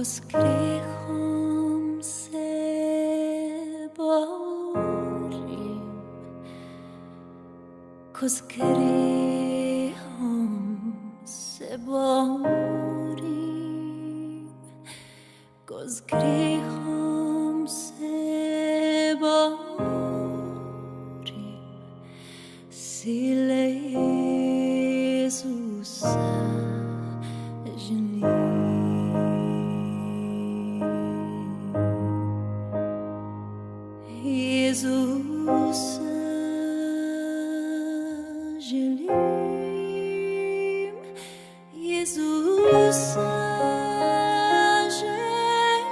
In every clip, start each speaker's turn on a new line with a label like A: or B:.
A: s griehom se borim, ko s griehom se borim, ko s griehom se borim, sile Jezusa želim. Jezusa želim, Jezusa želim,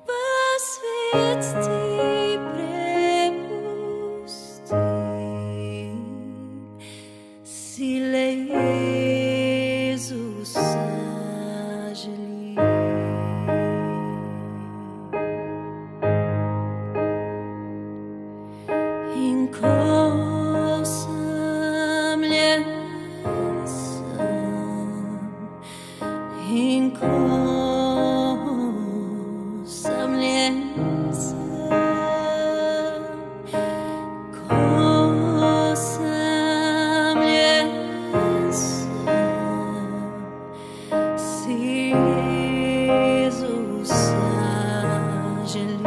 A: pa svet ti prepustim, sile Jezusa želim. In ko samljen sam, in ko samljen sam, ko samljen sam, si Jezusa želim.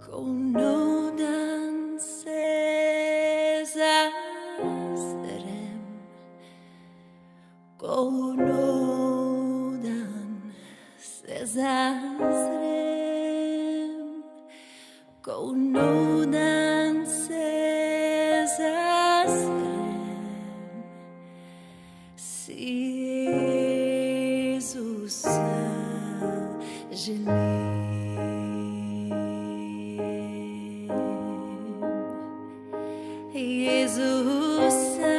A: Ko nudan se zazrem, ko nudan se zazrem, ko nudan se zazrem, si Jezusa želim. Jezusa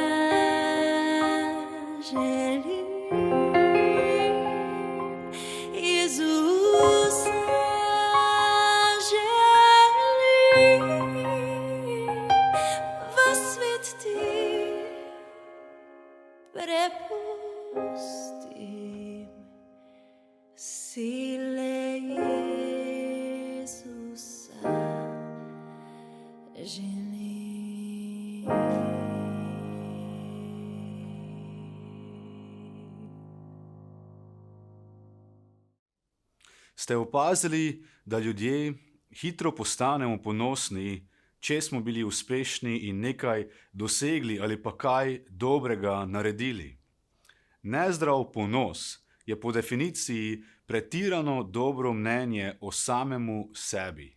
A: želim, Jezusa želim.
B: Ste opazili, da ljudje hitro postanemo ponosni, če smo bili uspešni in nekaj dosegli ali pa kaj dobrega naredili? Nezdrav ponos je po definiciji pretirano dobro mnenje o samemu sebi.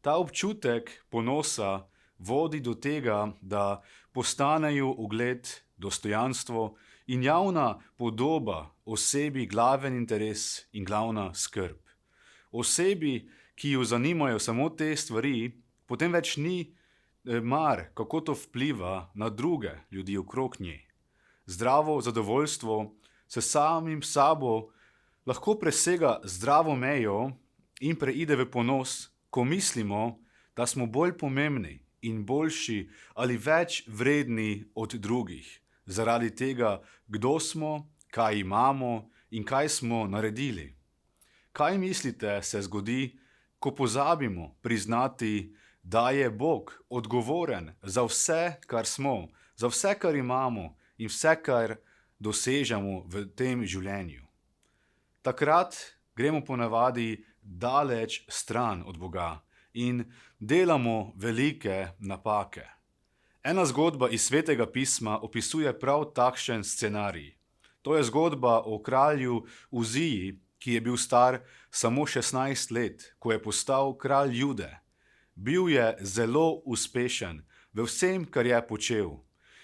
B: Ta občutek ponosa vodi do tega, da postanejo ugled, dostojanstvo in javna podoba osebi glaven interes in glavna skrb. Osebi, ki jo zanimajo samo te stvari, potem več ni mar, kako to vpliva na druge ljudi okrog nje. Zdravo zadovoljstvo s samim sabo lahko presega zdravo mejo in preide v ponos, ko mislimo, da smo bolj pomembni in boljši ali več vredni od drugih, zaradi tega, kdo smo, kaj imamo in kaj smo naredili. Kaj mislite se zgodi, ko pozabimo priznati, da je Bog odgovoren za vse, kar smo, za vse, kar imamo in vse, kar dosežemo v tem življenju? Takrat gremo ponavadi daleč stran od Boga in delamo velike napake. Ena zgodba iz Svetega pisma opisuje prav takšen scenarij. To je zgodba o kralju Uziji, ki je bil star samo 16 let, ko je postal kralj Jude. Bil je zelo uspešen v vsem, kar je počel.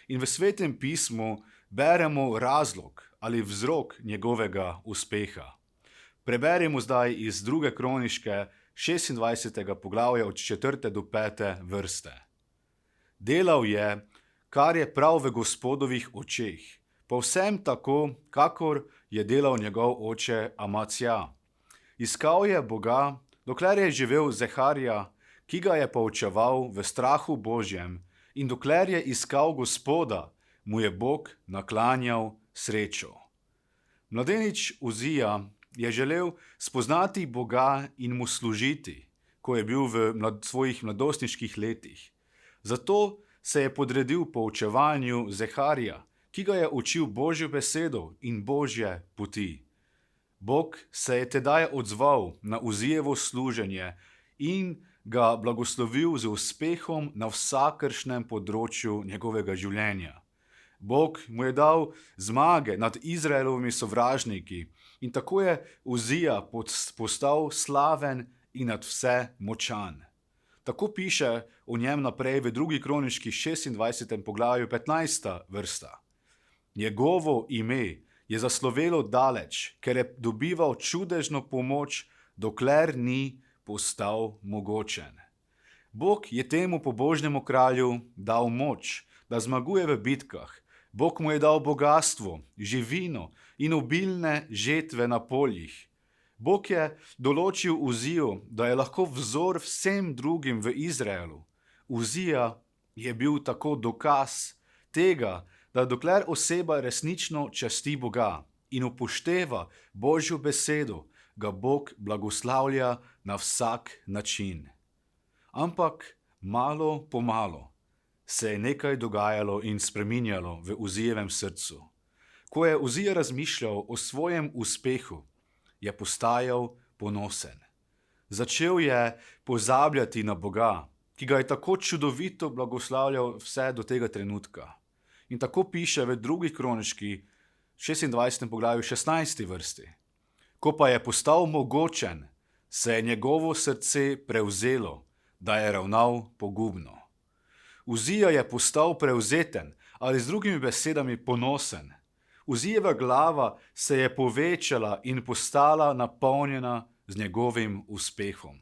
B: In v Svetem pismu beremo razlog ali vzrok njegovega uspeha. Preberimo zdaj iz 2. kroniške 26. poglavja od 4. do 5. vrste. Delal je, kar je prav v Gospodovih očeh, povsem tako, kakor je delal njegov oče Amacija. Iskal je Boga, dokler je živel Zeharija, ki ga je poučeval v strahu Božjem, in dokler je iskal Gospoda, mu je Bog naklanjal srečo. Mladenič Uzija je želel spoznati Boga in mu služiti, ko je bil v svojih mladostniških letih. Zato se je podredil poučevanju Zeharija, ki ga je učil Božjo besedo in Božje poti. Bog se je tedaj odzval na Uzijevo služenje in ga blagoslovil z uspehom na vsakršnem področju njegovega življenja. Bog mu je dal zmage nad Izraelovimi sovražniki in tako je Uzija postal slaven in nad vse močan. Tako piše o njem naprej v 2. kroniški 26. poglavju 15. vrsta. Njegovo ime je zaslovelo daleč, ker je dobival čudežno pomoč, dokler ni postal mogočen. Bog je temu pobožnemu kralju dal moč, da zmaguje v bitkah. Bog mu je dal bogastvo, živino in obilne žetve na poljih. Bog je določil Uzijo, da je lahko vzor vsem drugim v Izraelu. Uzija je bil tako dokaz tega, da dokler oseba resnično časti Boga in upošteva Božjo besedo, ga Bog blagoslavlja na vsak način. Ampak malo po malo se je nekaj dogajalo in spreminjalo v Uzijevem srcu. Ko je Uzija razmišljal o svojem uspehu, je postajal ponosen. Začel je pozabljati na Boga, ki ga je tako čudovito blagoslavljal vse do tega trenutka. In tako piše v 2. kroniški 26. poglavju 16. vrsti. Ko pa je postal mogočen, se je njegovo srce prevzelo, da je ravnal pogubno. Uzija je postal prevzeten, ali z drugimi besedami ponosen. Uzijeva glava se je povečala in postala napolnjena z njegovim uspehom.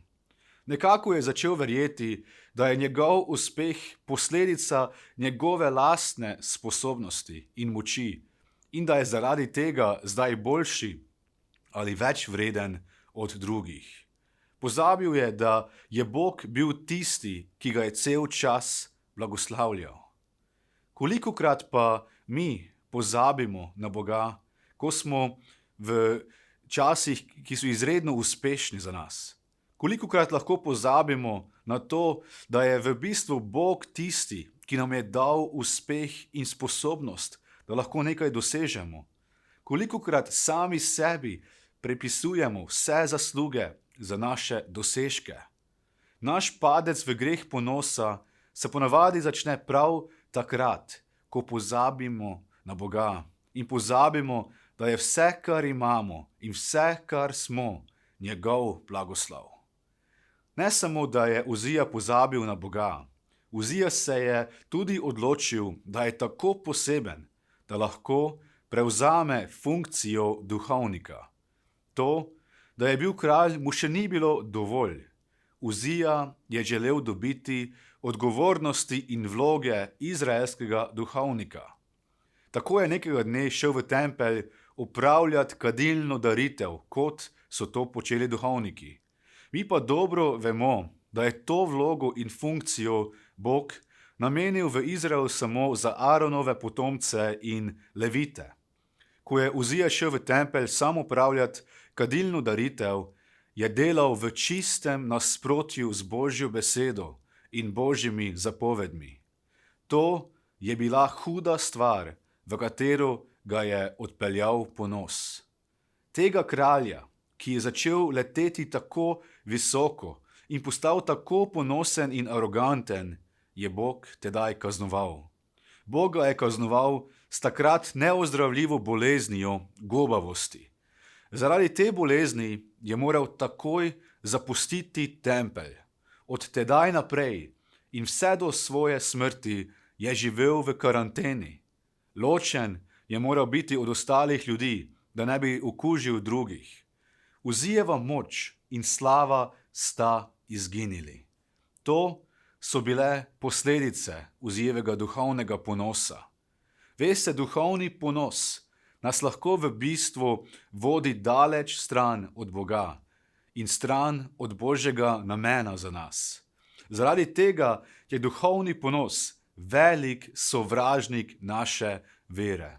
B: Nekako je začel verjeti, da je njegov uspeh posledica njegove lastne sposobnosti in moči in da je zaradi tega zdaj boljši ali več vreden od drugih. Pozabil je, da je Bog bil tisti, ki ga je cel čas blagoslavljal. Kolikokrat pa mi pozabimo na Boga, ko smo v časih, ki so izredno uspešni za nas, Kolikokrat lahko pozabimo na to, da je v bistvu Bog tisti, ki nam je dal uspeh in sposobnost, da lahko nekaj dosežemo. Kolikokrat sami sebi prepisujemo vse zasluge za naše dosežke. Naš padec v greh ponosa se ponavadi začne prav takrat, ko pozabimo na Boga in pozabimo, da je vse, kar imamo in vse, kar smo, njegov blagoslov. Ne samo, da je Uzija pozabil na Boga, Uzija se je tudi odločil, da je tako poseben, da lahko prevzame funkcijo duhovnika. To, da je bil kralj, mu še ni bilo dovolj. Uzija je želel dobiti odgovornosti in vloge izraelskega duhovnika. Tako je nekega dne šel v tempelj upravljati kadilno daritev, kot so to počeli duhovniki. Mi pa dobro vemo, da je to vlogo in funkcijo Bog namenil v Izrael samo za Aaronove potomce in levite. Ko je Uzija šel v tempelj sam upravljati kadilno daritev, je delal v čistem nasprotju z Božjo besedo in Božjimi zapovedmi. To je bila huda stvar, v katero ga je odpeljal ponos. Tega kralja, ki je začel leteti tako visoko in postal tako ponosen in aroganten, je Bog tedaj kaznoval. Bog ga je kaznoval s takrat neozdravljivo boleznijo gobavosti. Zaradi te bolezni je moral takoj zapustiti tempelj. Od tedaj naprej in vse do svoje smrti je živel v karanteni. Ločen je moral biti od ostalih ljudi, da ne bi okužil drugih. Uzijeva moč in slava sta izginili. To so bile posledice Uzijevega duhovnega ponosa. Veste, duhovni ponos nas lahko v bistvu vodi daleč stran od Boga in stran od Božjega namena za nas. Zaradi tega je duhovni ponos velik sovražnik naše vere.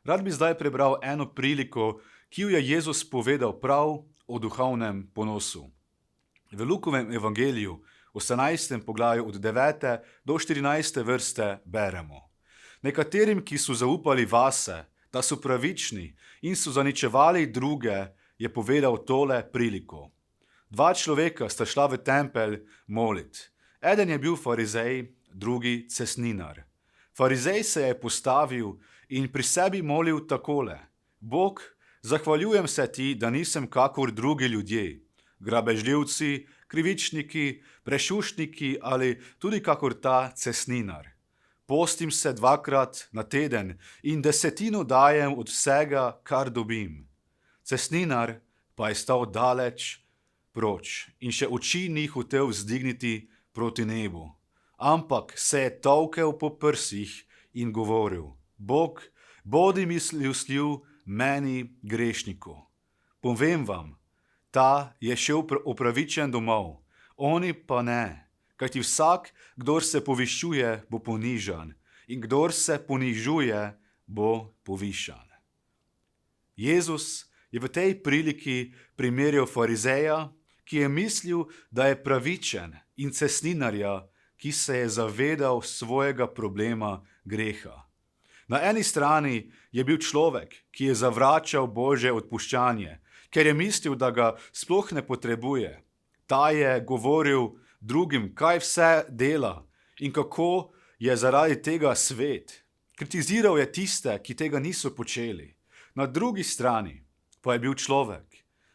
B: Rad bi zdaj prebral eno priliko, ki jo je Jezus povedal prav o duhovnem ponosu. V Lukovem evangeliju, 18. poglavju od 9. do 14. vrste beremo. Nekaterim, ki so zaupali vase, da so pravični in so zaničevali druge, je povedal tole priliko. Dva človeka sta šla v tempelj molit. Eden je bil farizej, drugi cesninar. Farizej se je postavil in pri sebi molil takole: Bog, zahvaljujem se ti, da nisem kakor drugi ljudje, grabežljivci, krivičniki, prešuštniki ali tudi kakor ta cesninar. Postim se 2-krat na teden in 10% dajem od vsega, kar dobim. Cesninar pa je stal daleč proč in še oči ni hotel vzdigniti proti nebu, ampak se je tolkel po prsih in govoril: Bog, bodi milostljiv meni grešniku. Povem vam, ta je šel opravičen domov, oni pa ne. Kajti vsak, kdor se povišuje, bo ponižan, in kdor se ponižuje, bo povišan. Jezus je v tej priliki primerjal farizeja, ki je mislil, da je pravičen, in cesninarja, ki se je zavedal svojega problema greha. Na eni strani je bil človek, ki je zavračal Božje odpuščanje, ker je mislil, da ga sploh ne potrebuje. Ta je govoril drugim, kaj vse dela in kako je zaradi tega svet. Kritiziral je tiste, ki tega niso počeli. Na drugi strani pa je bil človek,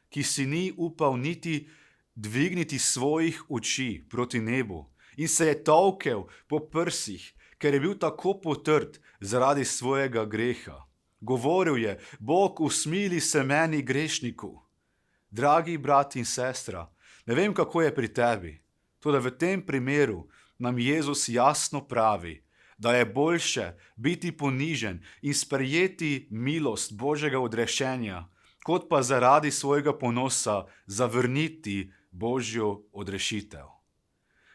B: ki si ni upal niti dvigniti svojih oči proti nebu in se je tolkel po prsih, ker je bil tako potrd zaradi svojega greha. Govoril je: Bog, usmili se meni grešniku. Dragi brat in sestra, ne vem, kako je pri tebi, toda v tem primeru nam Jezus jasno pravi, da je boljše biti ponižen in sprejeti milost Božjega odrešenja, kot pa zaradi svojega ponosa zavrniti Božjo odrešitev.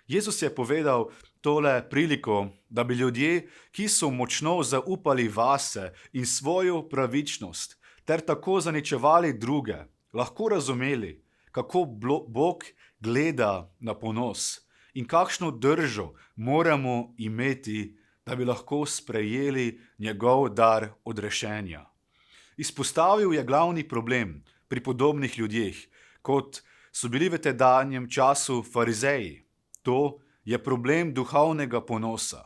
B: Jezus je povedal tole priliko, da bi ljudje, ki so močno zaupali vase in svojo pravičnost, ter tako zaničevali druge, lahko razumeli, kako Bog gleda na ponos in kakšno držo moramo imeti, da bi lahko sprejeli njegov dar odrešenja. Izpostavil je glavni problem pri podobnih ljudeh, kot so bili v tedanjem času farizeji. To je problem duhovnega ponosa.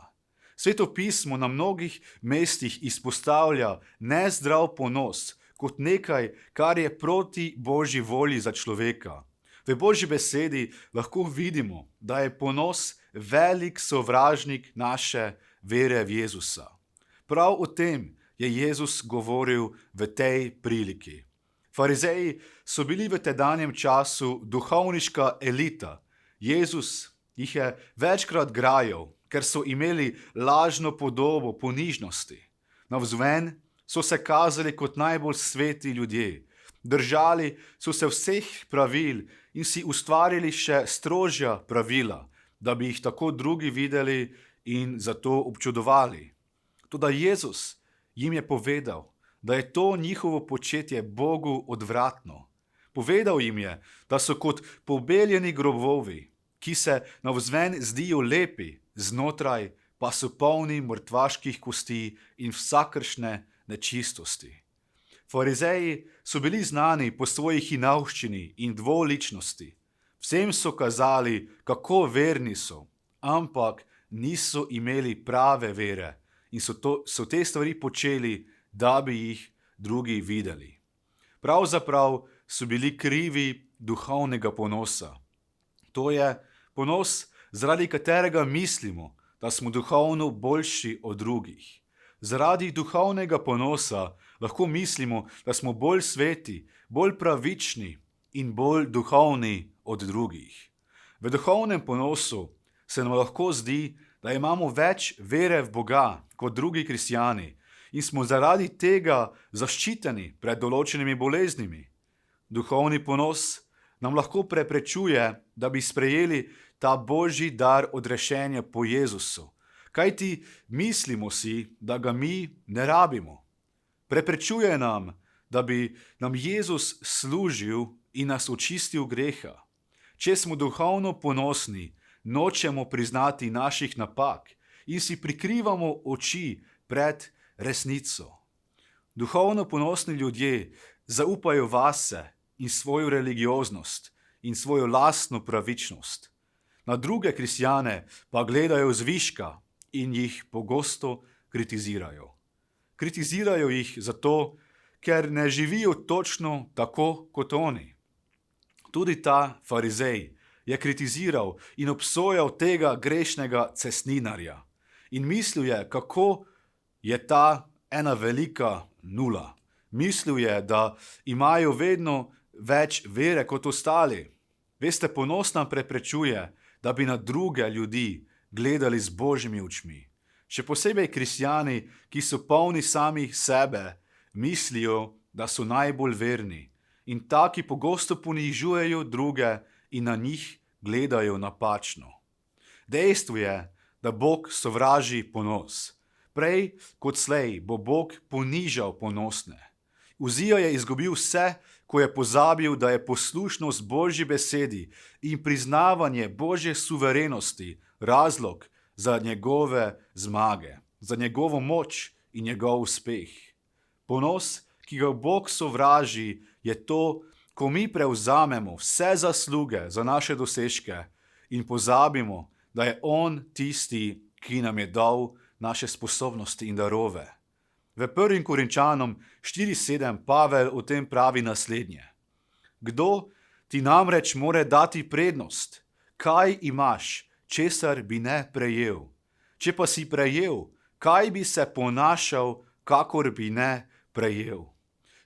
B: Sveto pismo na mnogih mestih izpostavlja nezdrav ponos kot nekaj, kar je proti Božji volji za človeka. V Božji besedi lahko vidimo, da je ponos velik sovražnik naše vere v Jezusa. Prav o tem je Jezus govoril v tej priliki. Farizeji so bili v tedanjem času duhovniška elita. Jezus jih je večkrat grajal, ker so imeli lažno podobo ponižnosti. Navzven so se kazali kot najbolj sveti ljudje. Držali so se vseh pravil in si ustvarili še strožja pravila, da bi jih tako drugi videli in zato občudovali. Toda Jezus jim je povedal, da je to njihovo početje Bogu odvratno. Povedal jim je, da so kot pobeljeni grobovi, ki se navzven zdijo lepi, znotraj pa so polni mrtvaških kosti in vsakršne nečistosti. Farizeji so bili znani po svoji hinavščini in dvoličnosti. Vsem so kazali, kako verni so, ampak niso imeli prave vere in so te stvari počeli, da bi jih drugi videli. Pravzaprav so bili krivi duhovnega ponosa. To je ponos, zaradi katerega mislimo, da smo duhovno boljši od drugih. Zaradi duhovnega ponosa lahko mislimo, da smo bolj sveti, bolj pravični in bolj duhovni od drugih. V duhovnem ponosu se nam lahko zdi, da imamo več vere v Boga kot drugi kristjani in smo zaradi tega zaščiteni pred določenimi boleznimi. Duhovni ponos nam lahko preprečuje, da bi sprejeli ta Božji dar odrešenja po Jezusu, kajti mislimo si, da ga mi ne rabimo. Preprečuje nam, da bi nam Jezus služil in nas očistil greha. Če smo duhovno ponosni, nočemo priznati naših napak in si prikrivamo oči pred resnico. Duhovno ponosni ljudje zaupajo vase in svojo religioznost in svojo lastno pravičnost. Na druge kristjane pa gledajo zviška in jih pogosto kritizirajo. Kritizirajo jih zato, ker ne živijo točno tako kot oni. Tudi ta farizej je kritiziral in obsojal tega grešnega cestninarja in mislil je, kako je ta ena velika nula. Mislil je, da imajo vedno več vere kot ostali. Veste, ponos nam preprečuje, da bi na druge ljudi gledali z Božjimi očmi. Še posebej kristjani, ki so polni samih sebe, mislijo, da so najbolj verni in taki pogosto ponižujejo druge in na njih gledajo napačno. Dejstvo je, da Bog sovraži ponos. Prej kot slej bo Bog ponižal ponosne. Uzija je izgubil vse, ko je pozabil, da je poslušnost Božji besedi in priznavanje Božje suverenosti razlog za njegove zmage, za njegovo moč in njegov uspeh. Ponos, ki ga Bog sovraži, je to, ko mi prevzamemo vse zasluge za naše dosežke in pozabimo, da je On tisti, ki nam je dal naše sposobnosti in darove. V 1. Korinčanom 4:7 Pavel o tem pravi naslednje. Kdo ti namreč more dati prednost? Kaj imaš, česar bi ne prejel? Če pa si prejel, kaj bi se ponašal, kakor bi ne prejel?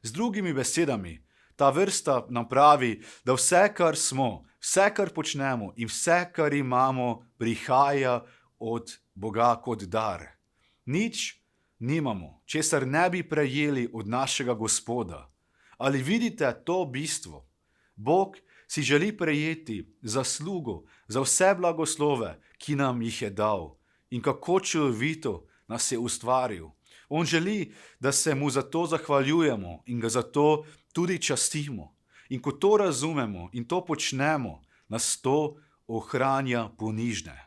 B: Z drugimi besedami, ta vrsta nam pravi, da vse, kar smo, vse, kar počnemo in vse, kar imamo, prihaja od Boga kot dar. Nič nimamo, česar ne bi prejeli od našega Gospoda. Ali vidite to bistvo? Bog si želi prejeti zaslugo za vse blagoslove, ki nam jih je dal in kako čudovito nas je ustvaril. On želi, da se mu za to zahvaljujemo in ga za to tudi častimo. In ko to razumemo in to počnemo, nas to ohranja ponižne.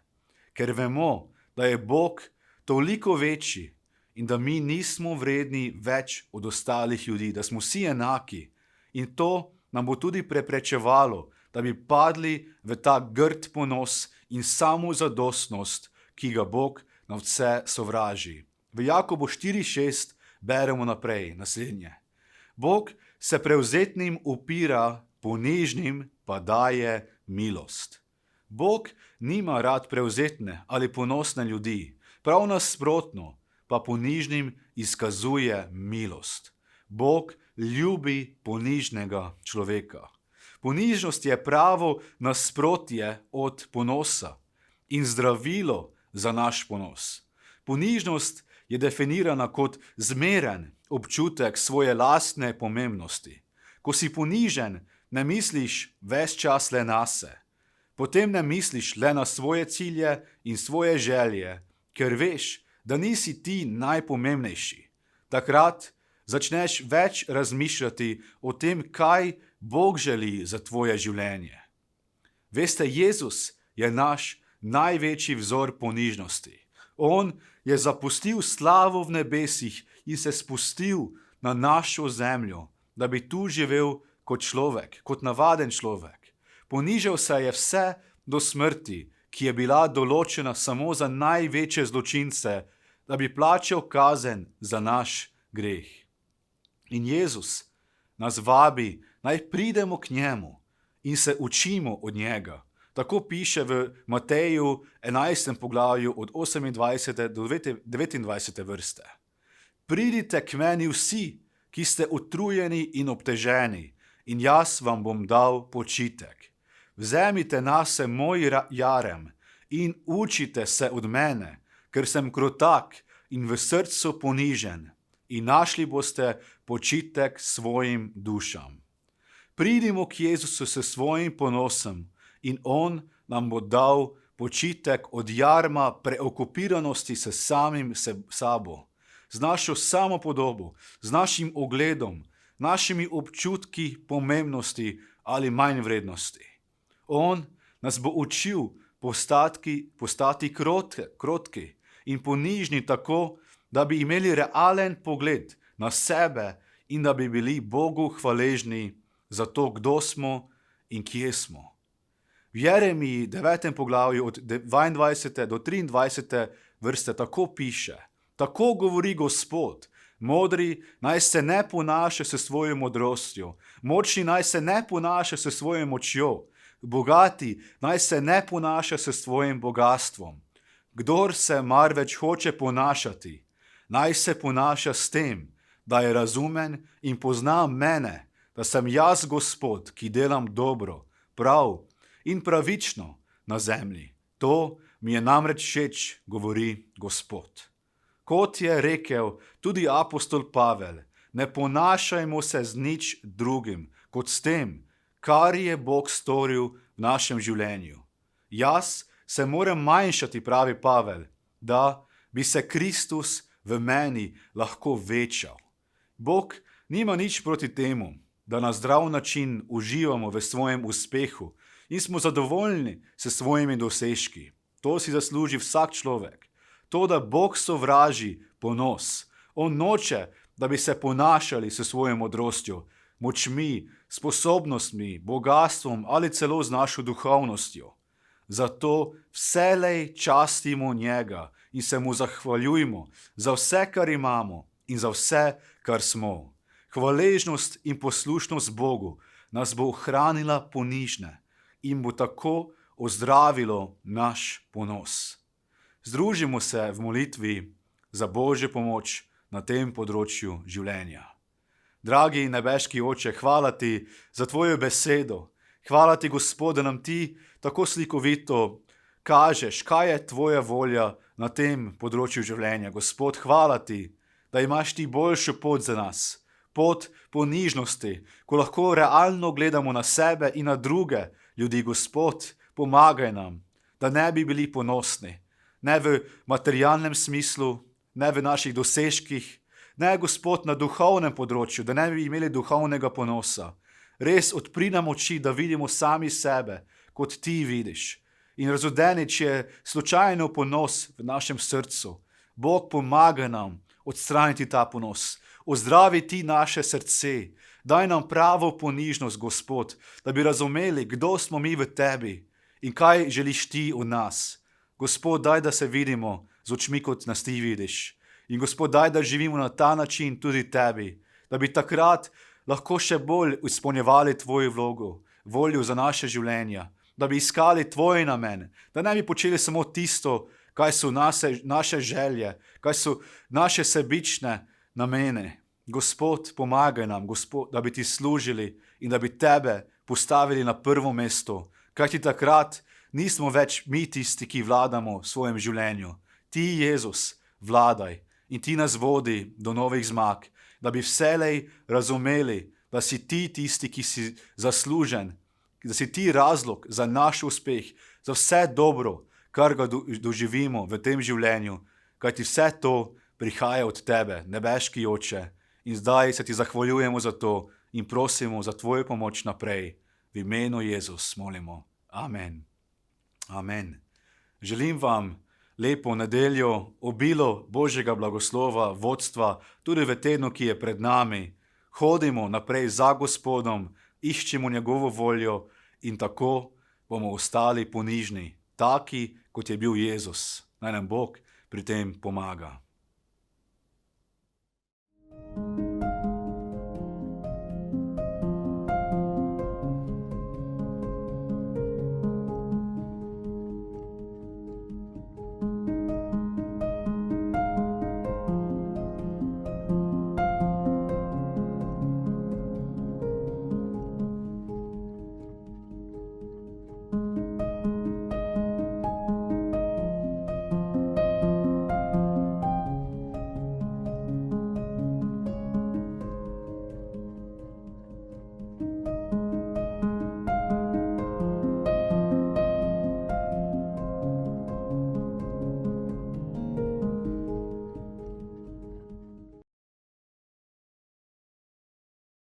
B: Ker vemo, da je Bog toliko večji in da mi nismo vredni več od ostalih ljudi, da smo vsi enaki. In to nam bo tudi preprečevalo, da bi padli v ta grd ponos in samozadostnost, ki ga Bog na vse sovraži. V Jakobu 4:6 beremo naprej naslednje. Bog se prevzetnim upira, ponižnim pa daje milost. Bog nima rad prevzetne ali ponosne ljudi, prav nasprotno pa ponižnim izkazuje milost. Bog ljubi ponižnega človeka. Ponižnost je pravo nasprotje od ponosa in zdravilo za naš ponos. Ponižnost je definirana kot zmeren občutek svoje lastne pomembnosti. Ko si ponižen, ne misliš ves čas le nase. Potem ne misliš le na svoje cilje in svoje želje, ker veš, da nisi ti najpomembnejši. Takrat začneš več razmišljati o tem, kaj Bog želi za tvoje življenje. Veste, Jezus je naš največji vzor ponižnosti. On je zapustil slavo v nebesih in se spustil na našo zemljo, da bi tu živel kot človek, kot navaden človek. Ponižal se je vse do smrti, ki je bila določena samo za največje zločince, da bi plačal kazen za naš greh. In Jezus nas vabi, naj pridemo k njemu in se učimo od njega. Tako piše v Mateju 11. poglavju od 28. do 29. vrste. Pridite k meni vsi, ki ste utrujeni in obteženi, in jaz vam bom dal počitek. Vzemite nase moj jarem in učite se od mene, ker sem krotak in v srcu ponižen, in našli boste počitek svojim dušam. Pridimo k Jezusu s svojim ponosom in on nam bo dal počitek od jarma preokupiranosti s samim sabo, z našo samopodobo, z našim ogledom, našimi občutki pomembnosti ali manj vrednosti. On nas bo učil postati krotki in ponižni tako, da bi imeli realen pogled na sebe in da bi bili Bogu hvaležni za to, kdo smo in kje smo. V Jeremiji 9. poglavju od 22. do 23. vrste tako piše: Tako govori Gospod, modri naj se ne ponaša s svojo modrostjo, močni naj se ne ponaša s svojo močjo, bogati naj se ne ponaša s svojim bogastvom. Kdor se marveč hoče ponašati, naj se ponaša s tem, da je razumen in pozna mene, da sem jaz Gospod, ki delam dobro, prav in pravično na zemlji. To mi je namreč všeč, govori Gospod. Kot je rekel tudi apostol Pavel, ne ponašajmo se z nič drugim, kot s tem, kar je Bog storil v našem življenju. Jaz se moram manjšati, pravi Pavel, da bi se Kristus v meni lahko večal. Bog nima nič proti temu, da na zdrav način uživamo v svojem uspehu in smo zadovoljni s svojimi dosežki. To si zasluži vsak človek. To, da Bog sovraži ponos. On noče, da bi se ponašali s svojo modrostjo, močmi, sposobnostmi, bogastvom ali celo z našo duhovnostjo. Zato vselej častimo njega in se mu zahvaljujmo za vse, kar imamo in za vse, kar smo. Hvaležnost in poslušnost Bogu nas bo ohranila ponižne in bo tako ozdravilo naš ponos. Združimo se v molitvi za Božjo pomoč na tem področju življenja. Dragi nebeški Oče, hvala ti za tvojo besedo. Hvala ti, Gospod, da nam ti tako slikovito kažeš, kaj je tvoja volja na tem področju življenja. Gospod, hvala ti, da imaš ti boljšo pot za nas. Pot ponižnosti, ko lahko realno gledamo na sebe in na druge ljudi. Gospod, pomagaj nam, da ne bi bili ponosni. Ne v materialnem smislu, ne v naših dosežkih, ne, Gospod, na duhovnem področju, da ne bi imeli duhovnega ponosa. Res odpri nam oči, da vidimo sami sebe kot ti vidiš. In razodenič je slučajno ponos v našem srcu. Bog pomaga nam odstraniti ta ponos, ozdraviti naše srce. Daj nam pravo ponižnost, Gospod, da bi razumeli, kdo smo mi v tebi in kaj želiš ti od nas. Gospod, daj, da se vidimo z očmi, kot nas ti vidiš. In Gospod, daj, da živimo na ta način tudi tebi, da bi takrat lahko še bolj izpolnjevali tvojo vlogo, voljo za naše življenja, da bi iskali tvoj namen, da ne bi počeli samo tisto, kaj so naše želje, kaj so naše sebične namene. Gospod, pomagaj nam, Gospod, da bi ti služili in da bi tebe postavili na prvo mesto, kajti takrat nismo več mi tisti, ki vladamo v svojem življenju. Ti, Jezus, vladaj in ti nas vodi do novih zmag, da bi vselej razumeli, da si ti tisti, ki si zaslužen, da si ti razlog za naš uspeh, za vse dobro, kar ga doživimo v tem življenju, kajti vse to prihaja od tebe, nebeški Oče. In zdaj se ti zahvaljujemo za to in prosimo za tvojo pomoč naprej. V imenu Jezus molimo. Amen. Amen. Želim vam lepo nedeljo, obilo Božjega blagoslova, vodstva, tudi v tednu, ki je pred nami. Hodimo naprej za Gospodom, iščimo njegovo voljo in tako bomo ostali ponižni, taki, kot je bil Jezus. Naj nam Bog pri tem pomaga.